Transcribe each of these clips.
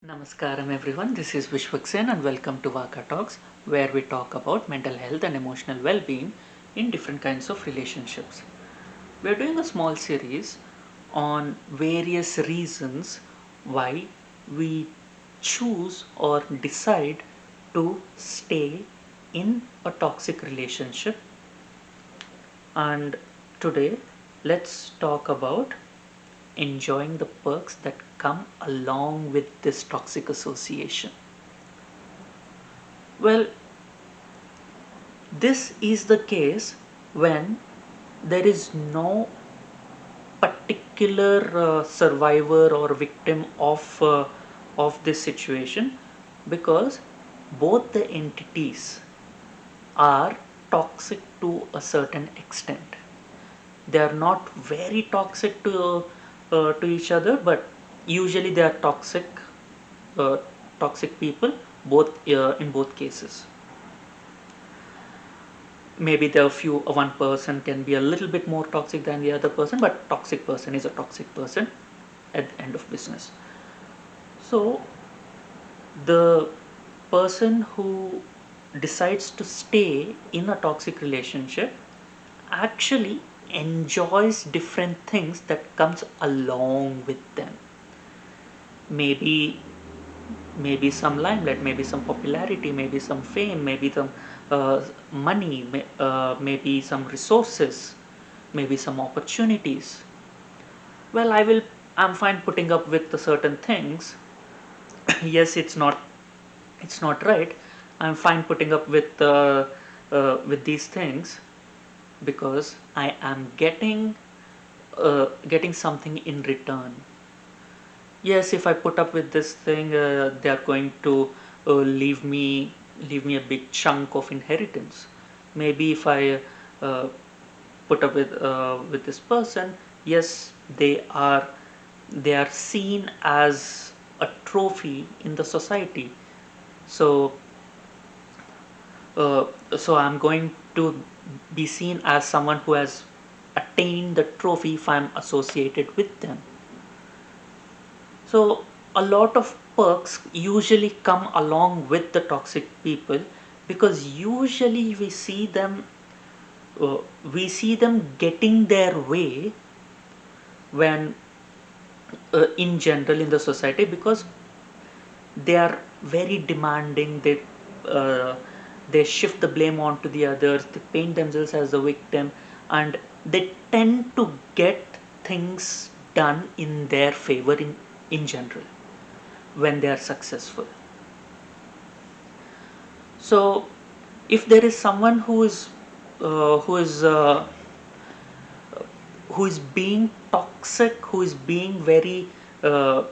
Namaskaram everyone, this is Vishwaksen and welcome to Vaka Talks, where we talk about mental health and emotional well-being in different kinds of relationships. We are doing a small series on various reasons why we choose or decide to stay in a toxic relationship, and today let's talk about enjoying the perks that come along with this toxic association. Well, this is the case when there is no particular survivor or victim of this situation, because both the entities are toxic to a certain extent. They are not very toxic to each other, but usually they are uh, toxic people, both in both cases. Maybe there are few, one person can be a little bit more toxic than the other person, but toxic person is a toxic person at the end of business. So the person who decides to stay in a toxic relationship actually enjoys different things that comes along with them. Maybe maybe some limelight, maybe some popularity, maybe some fame, maybe some money, maybe some resources, maybe some opportunities. Well, I'm fine putting up with the certain things. Yes, it's not right. I'm fine putting up with these things because I am getting something in return. Yes, if I put up with this thing, they are going to leave me a big chunk of inheritance. Maybe if I uh, put up with this person, yes, they are seen as a trophy in the society. So so I'm going to be seen as someone who has attained the trophy if I'm associated with them. So a lot of perks usually come along with the toxic people, because usually uh, we see them getting their way when in general in the society, because they are very demanding. They shift the blame onto the others, they paint themselves as the victim, and they tend to get things done in their favor in general when they are successful. So if there is someone uh, who is uh, who is being toxic, who is being uh,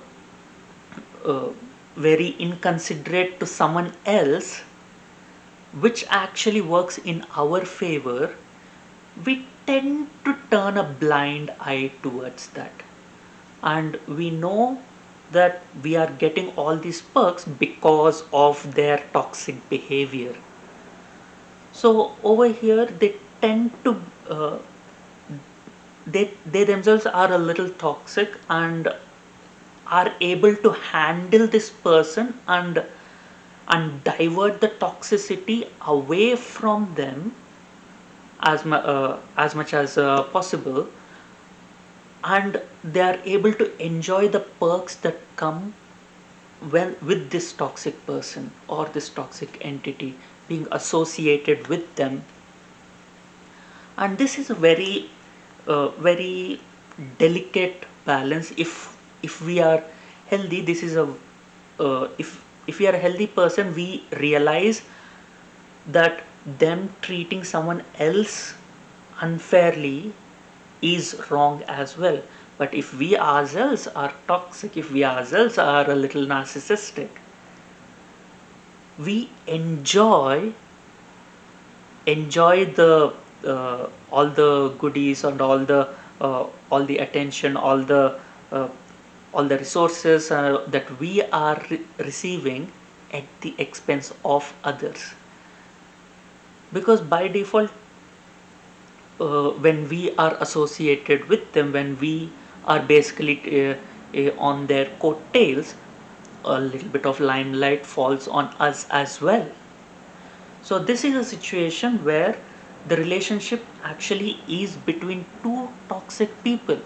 uh, very inconsiderate to someone else, which actually works in our favor, we tend to turn a blind eye towards that. And we know that we are getting all these perks because of their toxic behavior. So over here, they tend to they themselves are a little toxic and are able to handle this person and divert the toxicity away from them as much as possible, and they are able to enjoy the perks that come when with this toxic person or this toxic entity being associated with them. And this is a very delicate balance. If we are healthy, this is a if we are a healthy person, we realize that them treating someone else unfairly is wrong as well. But if we ourselves are toxic, if we ourselves are a little narcissistic, we enjoy the all the goodies and all the attention, uh, all the resources that we are receiving at the expense of others. Because by default, when we are associated with them, when we are basically on their coattails, a little bit of limelight falls on us as well. So this is a situation where the relationship actually is between two toxic people.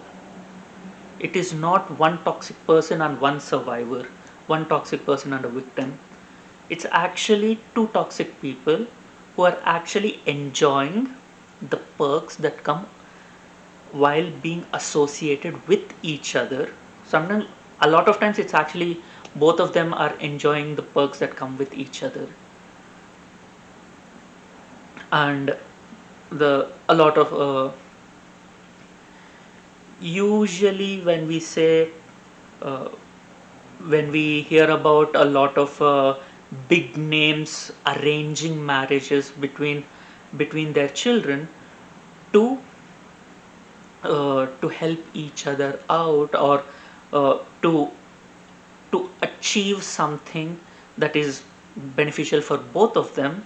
It is not one toxic person and one survivor, one toxic person and a victim. It's actually two toxic people who are actually enjoying the perks that come while being associated with each other. Sometimes, a lot of times, it's actually both of them are enjoying the perks that come with each other. And the a lot of usually when we say uh, when we hear about a lot of big names arranging marriages between their children to to help each other out, or to achieve something that is beneficial for both of them,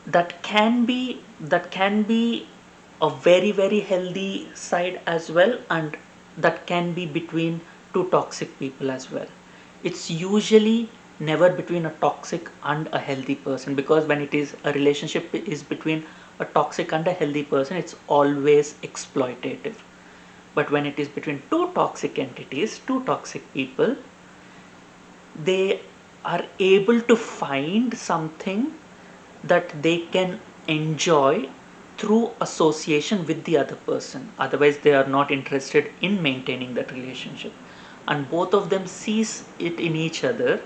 that can be a very very healthy side as well, and that can be between two toxic people as well. It's usually never between a toxic and a healthy person, because when it is a relationship is between a toxic and a healthy person, it's always exploitative. But when it is between two toxic entities, two toxic people, they are able to find something that they can enjoy through association with the other person. Otherwise, they are not interested in maintaining that relationship. And both of them sees it in each other,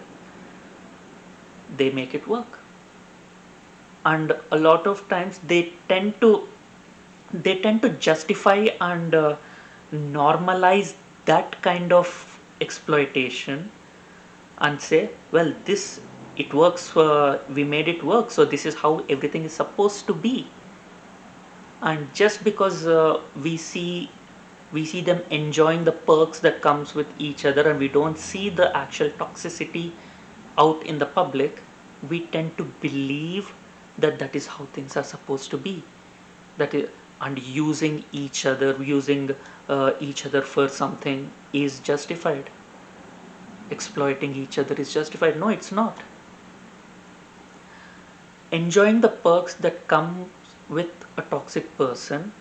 they make it work. And a lot of times they tend to justify and normalize that kind of exploitation, and say, well, this, it works for, we made it work, so this is how everything is supposed to be. And just because we see them enjoying the perks that comes with each other, and we don't see the actual toxicity out in the public, we tend to believe that that is how things are supposed to be. That is, and using each other for something is justified. Exploiting each other is justified. No, it's not. Enjoying the perks that come with a toxic person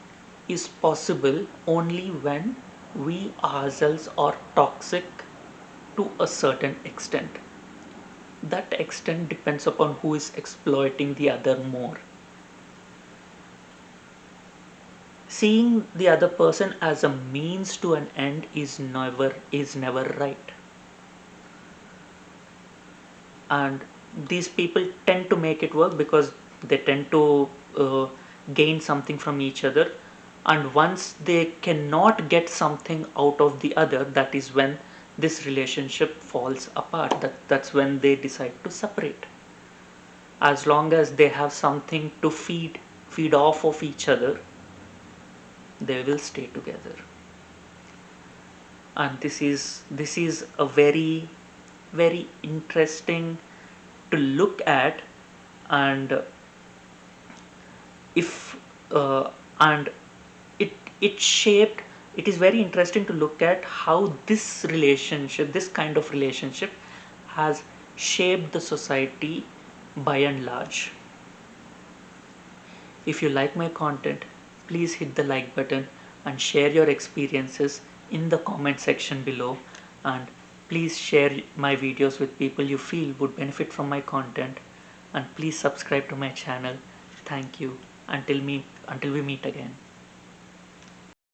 is possible only when we ourselves are toxic to a certain extent. That extent depends upon who is exploiting the other more. Seeing the other person as a means to an end is never right. And these people tend to make it work because they tend to gain something from each other, and once they cannot get something out of the other, that is when this relationship falls apart. That's when they decide to separate. As long as they have something to feed off of each other, they will stay together. And this is a very very interesting to look at. And if and it shaped it is very interesting to look at how this kind of relationship has shaped the society by and large. If you like my content, please hit the like button and share your experiences in the comment section below, and please share my videos with people you feel would benefit from my content, and please subscribe to my channel. Thank you. Until we meet again.